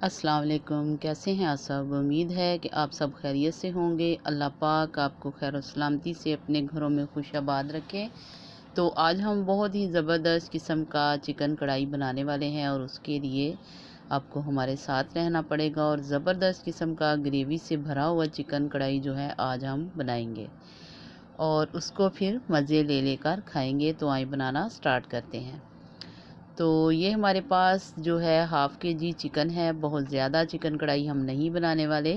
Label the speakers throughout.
Speaker 1: अस्सलाम वालेकुम। कैसे हैं आप सब? उम्मीद है कि आप सब खैरियत से होंगे। अल्लाह पाक आपको खैर और सलामती से अपने घरों में खुशाबाद रखे। तो आज हम बहुत ही ज़बरदस्त किस्म का चिकन कढ़ाई बनाने वाले हैं और उसके लिए आपको हमारे साथ रहना पड़ेगा और ज़बरदस्त किस्म का ग्रेवी से भरा हुआ चिकन कढ़ाई जो है आज हम बनाएंगे और उसको फिर मज़े ले लेकर खाएंगे। तो आइए बनाना स्टार्ट करते हैं। तो ये हमारे पास जो है हाफ़ के जी चिकन है। बहुत ज़्यादा चिकन कढ़ाई हम नहीं बनाने वाले,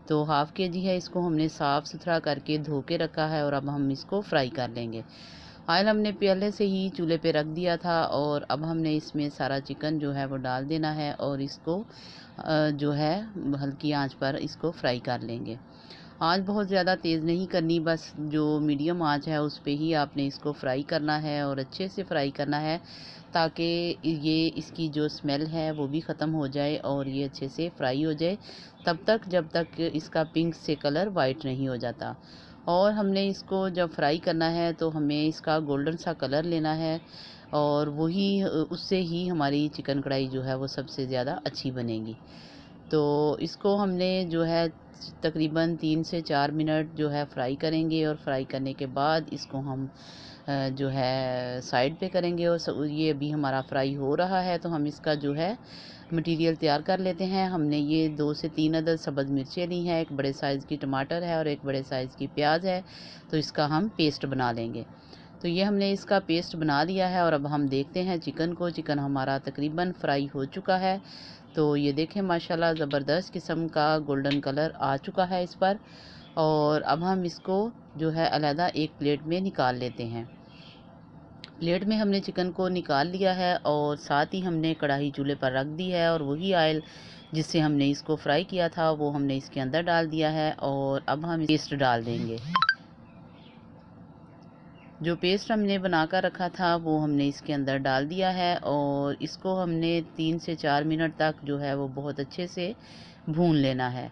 Speaker 1: तो हाफ़ के जी है। इसको हमने साफ़ सुथरा करके धो के रखा है और अब हम इसको फ्राई कर लेंगे। ऑयल हमने पहले से ही चूल्हे पे रख दिया था और अब हमने इसमें सारा चिकन जो है वो डाल देना है और इसको जो है हल्की आंच पर इसको फ्राई कर लेंगे। आँच बहुत ज़्यादा तेज़ नहीं करनी, बस जो मीडियम आँच है उस पे ही आपने इसको फ्राई करना है और अच्छे से फ्राई करना है ताकि ये इसकी जो स्मेल है वो भी ख़त्म हो जाए और ये अच्छे से फ्राई हो जाए तब तक जब तक इसका पिंक से कलर वाइट नहीं हो जाता। और हमने इसको जब फ्राई करना है तो हमें इसका गोल्डन सा कलर लेना है और वही उससे ही हमारी चिकन कढ़ाई जो है वो सबसे ज़्यादा अच्छी बनेगी। तो इसको हमने जो है तकरीबन 3 से 4 मिनट जो है फ्राई करेंगे और फ्राई करने के बाद इसको हम जो है साइड पे करेंगे और ये अभी हमारा फ्राई हो रहा है तो हम इसका जो है मटेरियल तैयार कर लेते हैं। हमने ये 2 से 3 अदद सब्ज़ मिर्चें ली हैं, एक बड़े साइज़ की टमाटर है और एक बड़े साइज़ की प्याज है। तो इसका हम पेस्ट बना लेंगे। तो ये हमने इसका पेस्ट बना लिया है और अब हम देखते हैं चिकन को। चिकन हमारा तकरीबन फ्राई हो चुका है। तो ये देखें माशाल्लाह ज़बरदस्त किस्म का गोल्डन कलर आ चुका है इस पर। और अब हम इसको जो है अलहदा एक प्लेट में निकाल लेते हैं। प्लेट में हमने चिकन को निकाल लिया है और साथ ही हमने कढ़ाई चूल्हे पर रख दी है और वही ऑयल जिससे हमने इसको फ्राई किया था वो हमने इसके अंदर डाल दिया है और अब हम पेस्ट डाल देंगे। जो पेस्ट हमने बनाकर रखा था वो हमने इसके अंदर डाल दिया है और इसको हमने 3 से 4 मिनट तक जो है वो बहुत अच्छे से भून लेना है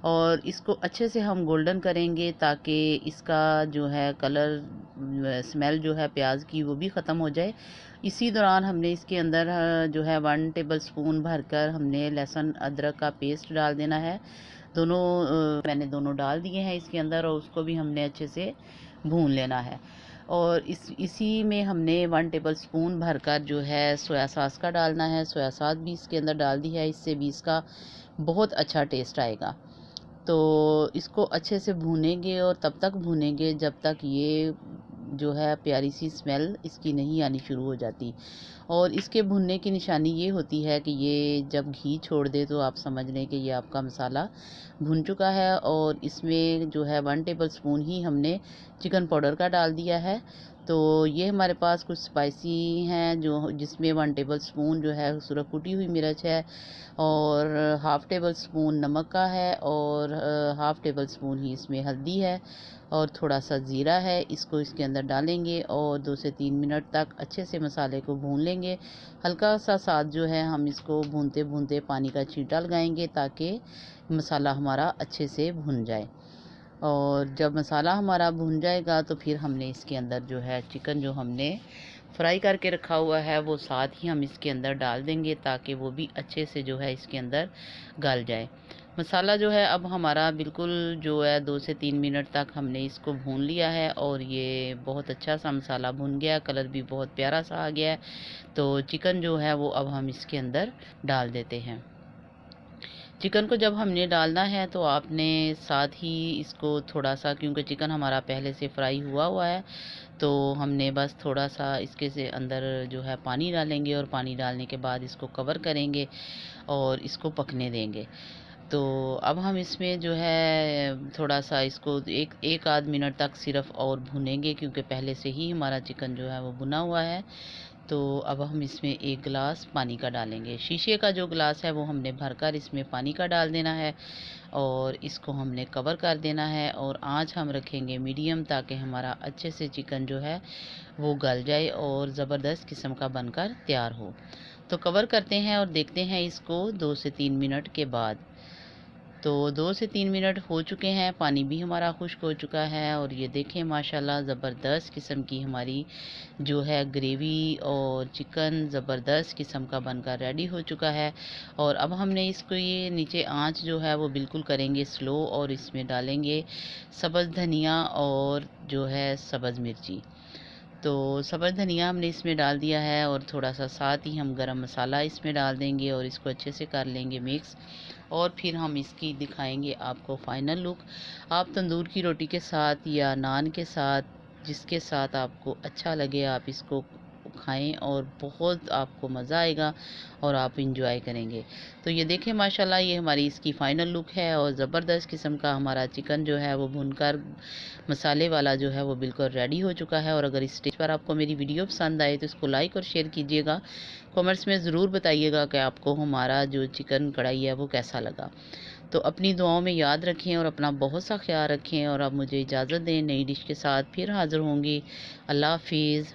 Speaker 1: और इसको अच्छे से हम गोल्डन करेंगे ताकि इसका जो है कलर स्मेल जो है प्याज की वो भी ख़त्म हो जाए। इसी दौरान हमने इसके अंदर जो है 1 टेबल स्पून भरकर हमने लहसुन अदरक का पेस्ट डाल देना है। दोनों मैंने दोनों डाल दिए हैं इसके अंदर और उसको भी हमने अच्छे से भून लेना है। और इसी में हमने 1 टेबल स्पून भरकर जो है सोया सॉस का डालना है। सोया सॉस भी इसके अंदर डाल दी है, इससे भी इसका बहुत अच्छा टेस्ट आएगा। तो इसको अच्छे से भूनेंगे और तब तक भूनेंगे जब तक ये जो है प्यारी सी स्मेल इसकी नहीं आनी शुरू हो जाती। और इसके भुनने की निशानी ये होती है कि ये जब घी छोड़ दे तो आप समझ लें कि ये आपका मसाला भुन चुका है। और इसमें जो है 1 टेबल स्पून ही हमने चिकन पाउडर का डाल दिया है। तो ये हमारे पास कुछ स्पाइसी हैं जो जिसमें 1 टेबल स्पून जो है सुरख कुटी हुई मिर्च है और हाफ़ टेबल स्पून नमक का है और हाफ़ टेबल स्पून ही इसमें हल्दी है और थोड़ा सा ज़ीरा है। इसको इसके अंदर डालेंगे और 2 से 3 मिनट तक अच्छे से मसाले को भून लेंगे। हल्का सा साथ जो है हम इसको भूनते भूनते पानी का छींटा लगाएंगे ताकि मसाला हमारा अच्छे से भुन जाए। और जब मसाला हमारा भुन जाएगा तो फिर हमने इसके अंदर जो है चिकन जो हमने फ्राई करके रखा हुआ है वो साथ ही हम इसके अंदर डाल देंगे ताकि वो भी अच्छे से जो है इसके अंदर गल जाए। मसाला जो है अब हमारा बिल्कुल जो है 2 से 3 मिनट तक हमने इसको भून लिया है और ये बहुत अच्छा सा मसाला भुन गया, कलर भी बहुत प्यारा सा आ गया है। तो चिकन जो है वो अब हम इसके अंदर डाल देते हैं। चिकन को जब हमने डालना है तो आपने साथ ही इसको थोड़ा सा, क्योंकि चिकन हमारा पहले से फ्राई हुआ हुआ है, तो हमने बस थोड़ा सा इसके से अंदर जो है पानी डालेंगे और पानी डालने के बाद इसको कवर करेंगे और इसको पकने देंगे। तो अब हम इसमें जो है थोड़ा सा इसको एक आध मिनट तक सिर्फ और भुनेंगे क्योंकि पहले से ही हमारा चिकन जो है वो भुना हुआ है। तो अब हम इसमें 1 गिलास पानी का डालेंगे। शीशे का जो गिलास है वो हमने भरकर इसमें पानी का डाल देना है और इसको हमने कवर कर देना है और आँच हम रखेंगे मीडियम ताकि हमारा अच्छे से चिकन जो है वो गल जाए और ज़बरदस्त किस्म का बनकर तैयार हो। तो कवर करते हैं और देखते हैं इसको 2 से 3 मिनट के बाद। तो 2 से 3 मिनट हो चुके हैं, पानी भी हमारा खुश्क हो चुका है और ये देखें माशाल्लाह ज़बरदस्त किस्म की हमारी जो है ग्रेवी और चिकन ज़बरदस्त किस्म का बनकर रेडी हो चुका है। और अब हमने इसको ये नीचे आंच जो है वो बिल्कुल करेंगे स्लो और इसमें डालेंगे सब्ज़ धनिया और जो है सब्ज़ मिर्ची। तो सब्ज़ धनिया हमने इसमें डाल दिया है और थोड़ा सा साथ ही हम गरम मसाला इसमें डाल देंगे और इसको अच्छे से कर लेंगे मिक्स। और फिर हम इसकी दिखाएंगे आपको फ़ाइनल लुक। आप तंदूर की रोटी के साथ या नान के साथ, जिसके साथ आपको अच्छा लगे, आप इसको खाएं और बहुत आपको मज़ा आएगा और आप इंजॉय करेंगे। तो ये देखें माशाल्लाह ये हमारी इसकी फ़ाइनल लुक है और ज़बरदस्त किस्म का हमारा चिकन जो है वो भुनकर मसाले वाला जो है वो बिल्कुल रेडी हो चुका है। और अगर इस स्टेज पर आपको मेरी वीडियो पसंद आए तो इसको लाइक और शेयर कीजिएगा। कमेंट्स में ज़रूर बताइएगा कि आपको हमारा जो चिकन कढ़ाई है वो कैसा लगा। तो अपनी दुआओं में याद रखें और अपना बहुत सा ख्याल रखें और अब मुझे इजाज़त दें, नई डिश के साथ फिर हाज़िर होंगी। अल्लाह हाफ़िज़।